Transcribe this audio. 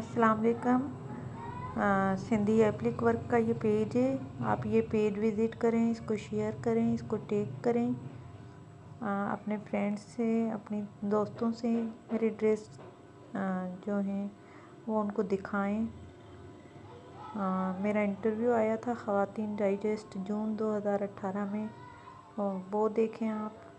अस्सलाम वालेकुम। Sindhi applique work का ये पेज है। आप ये पेज विज़िट करें, इसको शेयर करें, इसको टैग करें, अपने फ्रेंड्स से, अपने दोस्तों से मेरे ड्रेस जो हैं वो उनको दिखाएं। मेरा इंटरव्यू आया था ख़वातीन डाइजेस्ट जून 2018 में, और वो देखें आप।